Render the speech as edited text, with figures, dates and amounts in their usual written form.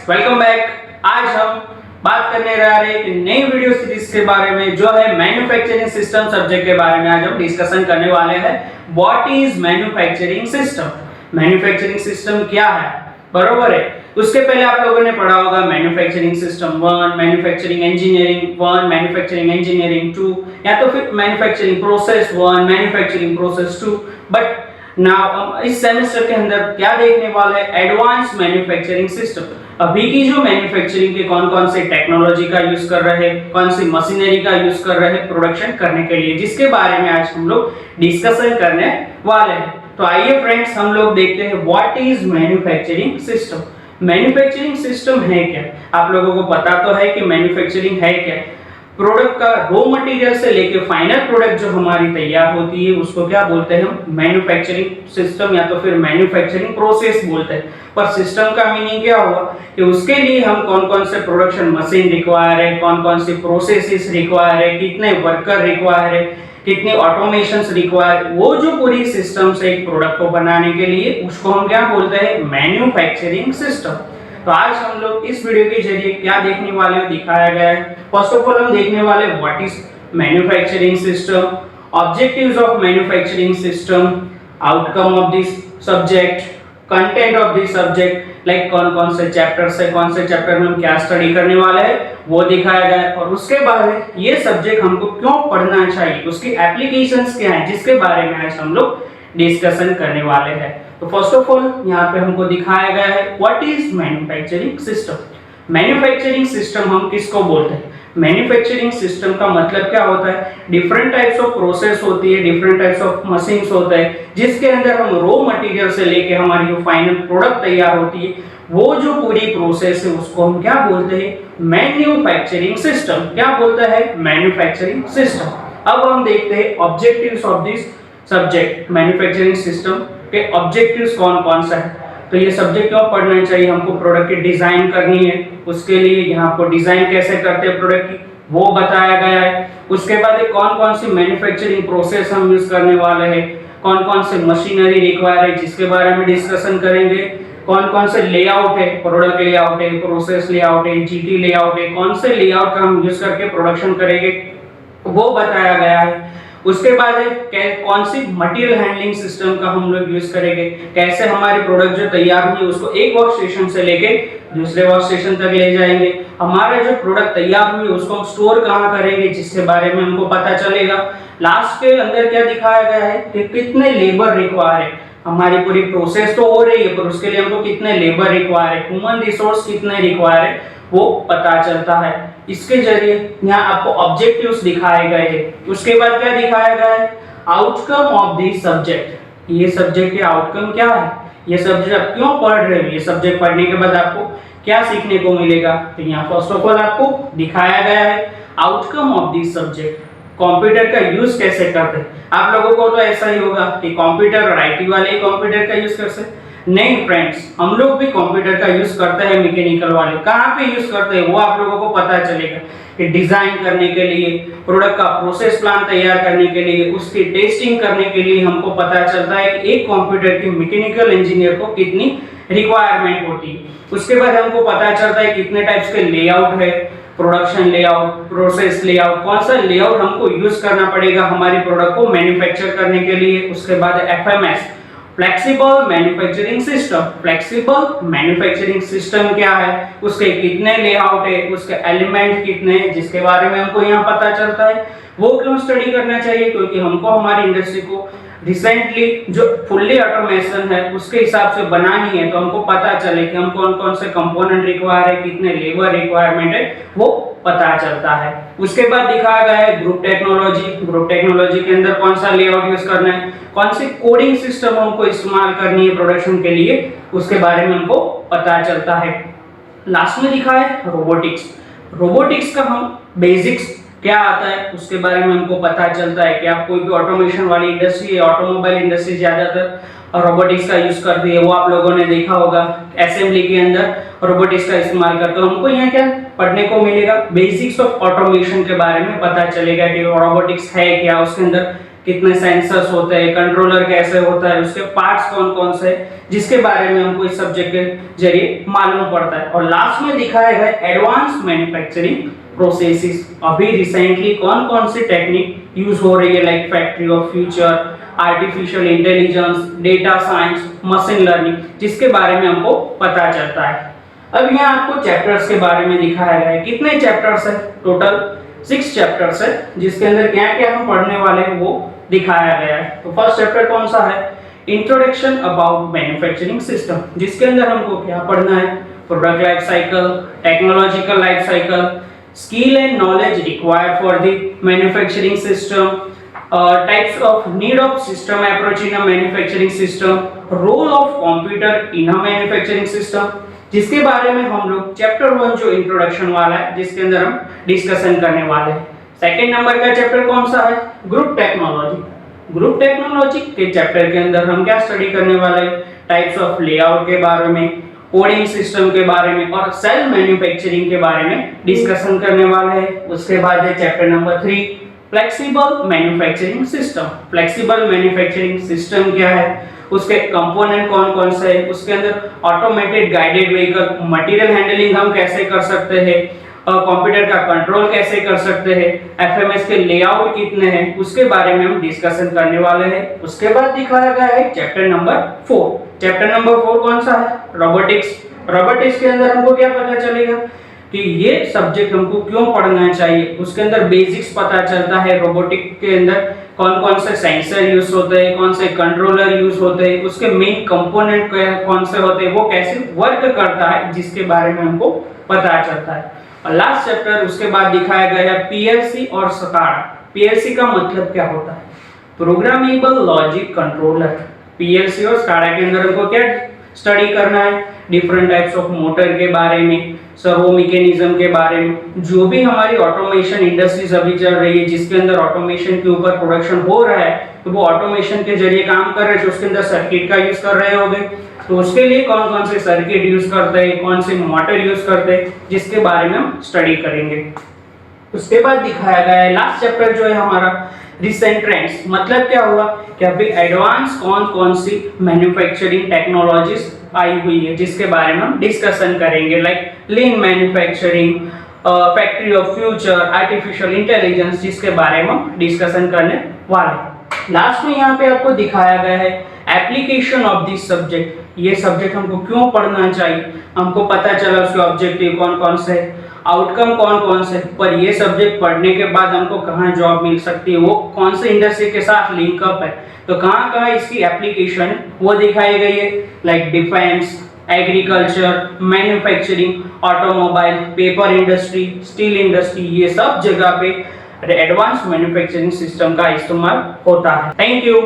Welcome back. आज हम बात करने जा रहे हैं एक नई वीडियो सीरीज के बारे में जो है मैन्युफैक्चरिंग सिस्टम सब्जेक्ट के बारे में। आज हम डिस्कशन करने वाले हैं what is manufacturing system. Manufacturing system क्या है, बरोबर है। उसके पहले आप लोगों ने पढ़ा होगा manufacturing system 1, manufacturing engineering 1, manufacturing engineering 2 या तो फिर manufacturing process 1, manufacturing process 2। But now इस सेमेस्टर के अंदर क्या देखने वाले हैं, एडवांस मैन्युफैक्चरिंग सिस्टम। अभी की जो मैन्युफैक्चरिंग के कौन कौन से टेक्नोलॉजी का यूज कर रहे हैं, कौन सी मशीनरी का यूज कर रहे हैं प्रोडक्शन करने के लिए, जिसके बारे में आज हम लोग डिस्कशन करने वाले हैं। तो आइए फ्रेंड्स, हम लोग देखते हैं what is manufacturing system. Manufacturing system है क्या? आप लोगों को पता तो है कि मैन्युफैक्चरिंग है क्या। प्रोडक्ट का रॉ मटेरियल से लेके फाइनल प्रोडक्ट जो हमारी तैयार होती है उसको क्या बोलते हैं हम, मैन्युफैक्चरिंग सिस्टम या तो फिर मैन्युफैक्चरिंग प्रोसेस बोलते हैं। पर सिस्टम का मीनिंग क्या हुआ कि उसके लिए हम कौन कौन से प्रोडक्शन मशीन रिक्वायर है, कौन कौन सी प्रोसेसेस रिक्वायर है, कितने वर्कर रिक्वायर है, कितनी ऑटोमेशंस रिक्वायर, वो जो पूरी सिस्टम से एक प्रोडक्ट को बनाने के लिए उसको हम क्या बोलते हैं, मैन्युफैक्चरिंग सिस्टम। तो आज हम लोग इस वीडियो के जरिए क्या देखने वाले हैं, दिखाया गया है। फर्स्ट ऑफ ऑल हम देखने वाले what is manufacturing system, objectives of manufacturing system, outcome of this subject, content of this subject, like कौन कौन से चैप्टर से कौन से चैप्टर में हम क्या स्टडी करने वाले हैं वो दिखाया गया है। और उसके बाद ये सब्जेक्ट हमको क्यों पढ़ना चाहिए, उसकी एप्लीकेशंस क्या है, जिसके बारे में आज हम लोग डिस्कशन करने वाले हैं। तो फर्स्ट ऑफ ऑल यहाँ पे हमको दिखाया गया है what is manufacturing system. Manufacturing system हम किसको बोलते हैं? मैन्युफैक्चरिंग सिस्टम का मतलब क्या होता है, डिफरेंट टाइप्स ऑफ प्रोसेस होती है, डिफरेंट टाइप्स ऑफ मशीन्स होते हैं, जिसके अंदर हम रॉ मटेरियल से लेके हमारी जो फाइनल प्रोडक्ट तैयार होती है वो जो पूरी प्रोसेस है उसको हम क्या बोलते हैं, मैन्युफैक्चरिंग सिस्टम। क्या बोलते हैं, मैन्युफैक्चरिंग सिस्टम। अब हम देखते हैं objectives of this subject. Manufacturing system के ऑब्जेक्टिव्स कौन कौन सा है, तो ये सब्जेक्ट क्यों पढ़ना चाहिए हमको, प्रोडक्ट की डिजाइन करनी है, उसके लिए यहाँ पर डिजाइन कैसे करते हैं प्रोडक्ट की वो बताया गया है। उसके बाद कौन कौन सी मैन्युफैक्चरिंग प्रोसेस हम यूज करने वाले हैं, कौन कौन से मशीनरी रिक्वायर है जिसके बारे में डिस्कशन करेंगे, कौन कौन से लेआउट है, प्रोडक्ट लेआउट है, प्रोसेस लेआउट है, जीटी लेआउट है, कौन से लेआउट का हम यूज करके प्रोडक्शन करेंगे वो बताया गया है। उसके बाद कौन सी मटेरियल हैंडलिंग सिस्टम का हम लोग यूज करेंगे, कैसे हमारे प्रोडक्ट जो तैयार हुई उसको एक वर्क स्टेशन से लेके दूसरे वर्क स्टेशन तक ले जाएंगे, हमारे जो प्रोडक्ट तैयार हुई उसको हम स्टोर कहाँ करेंगे जिसके बारे में हमको पता चलेगा। लास्ट के अंदर क्या दिखाया गया है कि कितने लेबर रिक्वायर है, हमारी पूरी प्रोसेस तो हो रही है पर उसके लिए हमको कितने लेबर रिक्वायर है, ह्यूमन रिसोर्स कितने रिक्वायर है वो पता चलता है। इसके जरिए यहाँ आपको ऑब्जेक्टिव्स दिखाए गए हैं। उसके बाद क्या दिखाया गया है, आउटकम ऑफ दिस सब्जेक्ट। ये सब्जेक्ट के आउटकम क्या है, ये सब्जेक्ट आप क्यों पढ़ रहे हो, ये सब्जेक्ट पढ़ने के बाद आपको क्या सीखने को मिलेगा। तो यहाँ फर्स्ट ऑफ ऑल आपको दिखाया गया है outcome of this subject, computer का यूज कैसे करते हैं। आप लोगों को तो ऐसा ही होगा कि कंप्यूटर और आईटी वाले ही कंप्यूटर का यूज कर सकते, नहीं फ्रेंड्स, हम लोग भी कंप्यूटर का यूज करते हैं, मैकेनिकल वाले कहाँ पे यूज करते हैं वो आप लोगों को पता चलेगा कि डिजाइन करने के लिए, प्रोडक्ट का प्रोसेस प्लान तैयार करने के लिए, उसकी टेस्टिंग करने के लिए हमको पता चलता है कि एक कंप्यूटर की मैकेनिकल इंजीनियर को कितनी रिक्वायरमेंट होती है। उसके बाद हमको पता चलता है कितने टाइप्स के लेआउट है, प्रोडक्शन लेआउट, प्रोसेस लेआउट, कौन सा लेआउट हमको यूज करना पड़ेगा हमारी प्रोडक्ट को मैन्युफैक्चर करने के लिए। उसके बाद FMS, flexible manufacturing system. Flexible manufacturing system क्या है, उसके कितने लेआउट है, उसके एलिमेंट कितने हैं जिसके बारे में हमको यहाँ पता चलता है। वो क्यों स्टडी करना चाहिए, क्योंकि हमको हमारी इंडस्ट्री को रिसेंटली जो फुल्ली ऑटोमेशन है उसके हिसाब से बनानी है, तो हमको पता चले कि हम कौन कौन से कंपोनेंट रिक्वायर है, कितने लेबर रिक्वायरमेंट है वो पता चलता है। उसके बाद दिखाया गया है ग्रुप टेक्नोलॉजी। ग्रुप टेक्नोलॉजी के अंदर कौन सा लेआउट यूज करना है, कौन सी कोडिंग सिस्टम हमको इस्तेमाल करनी है प्रोडक्शन के लिए, उसके बारे में हमको पता चलता है। लास्ट में दिखा है रोबोटिक्स। रोबोटिक्स का हम बेसिक्स क्या आता है उसके बारे में हमको पता चलता है कि आप कोई भी ऑटोमेशन वाली इंडस्ट्री है, ऑटोमोबाइल इंडस्ट्री ज्यादातर रोबोटिक्स का यूज करती है, वो आप लोगों ने देखा होगा असेंबली के अंदर रोबोटिक्स का इस्तेमाल करते हो। हमको यहाँ क्या पढ़ने को मिलेगा, बेसिक्स ऑफ ऑटोमेशन के बारे में पता चलेगा कि रोबोटिक्स है क्या, उसके अंदर कितने सेंसर्स होते हैं, कंट्रोलर कैसे होता है, उसके पार्ट्स कौन कौन से हैं, जिसके बारे में हमको इस सब्जेक्ट के जरिए मालूम पड़ता है। और लास्ट में दिखाया है एडवांस मैन्युफैक्चरिंग प्रोसेसेस। अभी रिसेंटली कौन कौन सी टेक्निक यूज हो रही है, like factory of future, artificial intelligence, data science, machine learning, जिसके बारे में हमको पता चलता है। अब यहाँ आपको चैप्टर्स के बारे में दिखाया गया है। कितने चैप्टर्स है? टोटल 6 चैप्टर्स है, जिसके अंदर क्या क्या हम पढ़ने वाले हैं वो दिखाया गया है। तो फर्स्ट चैप्टर कौन सा है? इंट्रोडक्शन अबाउट मैन्युफैक्चरिंग सिस्टम, जिसके अंदर हमको क्या पढ़ना है? Product life cycle, technological life cycle, skill and knowledge required for the manufacturing system, types of need of system approach in a manufacturing system, role of computer in a manufacturing system, जिसके बारे में हम लोग chapter 1 जो introduction वाला है, जिसके अंदर हम डिस्कशन करने वाले हैं। सेकंड नंबर का चैप्टर कौन सा है? Group technology. ग्रुप टेक्नोलॉजी के चैप्टर के अंदर हम क्या स्टडी करने वाले हैं? टाइप्स ऑफ लेआउट के बारे में, कोडिंग सिस्टम के बारे में और सेल मैन्युफैक्चरिंग के बारे में डिस्कशन करने वाले हैं। उसके बाद है chapter number 3 flexible manufacturing system. Flexible manufacturing system क्या है, उसके कंपोनेंट कौन कौन से हैं, उसके अंदर automated guided vehicle, material handling हम कैसे कर सकते हैं, कंप्यूटर का कंट्रोल कैसे कर सकते हैं, एफएमएस के लेआउट कितने हैं, उसके बारे में हम डिस्कशन करने वाले हैं। उसके बाद दिखाया गया है चैप्टर नंबर 4। चैप्टर नंबर 4 कौन सा है? रोबोटिक्स। रोबोटिक्स के अंदर हमको क्या पता चलेगा कि ये सब्जेक्ट हमको क्यों पढ़ना चाहिए, उसके अंदर बेसिक्स पता चलता है। रोबोटिक के अंदर कौन कौन से सेंसर यूज होते हैं, कौन से कंट्रोलर यूज होते हैं, उसके मेन कंपोनेंट कौन से होते हैं, वो कैसे वर्क करता है, जिसके बारे में हमको पता चलता है। और लास्ट चैप्टर उसके बाद दिखाया गया है पीएलसी और स्काडा। पीएलसी का मतलब क्या होता है? Programmable logic controller. पीएलसी और स्काडा के अंदर हमको क्या स्टडी करना है? डिफरेंट टाइप्स ऑफ मोटर के बारे में, सर्वो मैकेनिज्म के बारे में, जो भी हमारी ऑटोमेशन इंडस्ट्रीज अभी चल रही है, जिसके अंदर ऑटोमेशन के ऊपर प्रोडक्शन हो रहा है, तो वो ऑटोमेशन के जरिए काम कर रहे हैं, तो उसके अंदर सर्किट का यूज कर रहे होंगे, तो उसके लिए कौन कौन से सर्किट यूज करते हैं, कौन से मोटर यूज करते हैं, जिसके बारे में हम स्टडी करेंगे। उसके बाद दिखाया गया है लास्ट चैप्टर जो है हमारा रिसेंट ट्रेंड्स। मतलब क्या हुआ कि अभी एडवांस कौन कौन सी मैन्युफैक्चरिंग टेक्नोलॉजीज आई हुई है, जिसके बारे में हम डिस्कशन करेंगे, like lean manufacturing, factory of future, artificial intelligence, जिसके बारे में हम डिस्कशन करने वाले हैं। लास्ट में यहाँ पे आपको दिखाया गया है एप्लीकेशन ऑफ दिस सब्जेक्ट। ये सब्जेक्ट हमको क्यों पढ़ना चाहिए, हमको पता चला उसके ऑब्जेक्टिव कौन कौन से, आउटकम कौन कौन से, पर ये सब्जेक्ट पढ़ने के बाद हमको कहाँ जॉब मिल सकती है, वो कौन से इंडस्ट्री के साथ लिंकअप है, तो कहाँ कहाँ इसकी एप्लीकेशन वो दिखाई गई है, like defence, agriculture, manufacturing, automobile, paper industry, steel industry, ये सब जगह पे एडवांस मैन्युफैक्चरिंग सिस्टम का इस्तेमाल होता है। Thank you.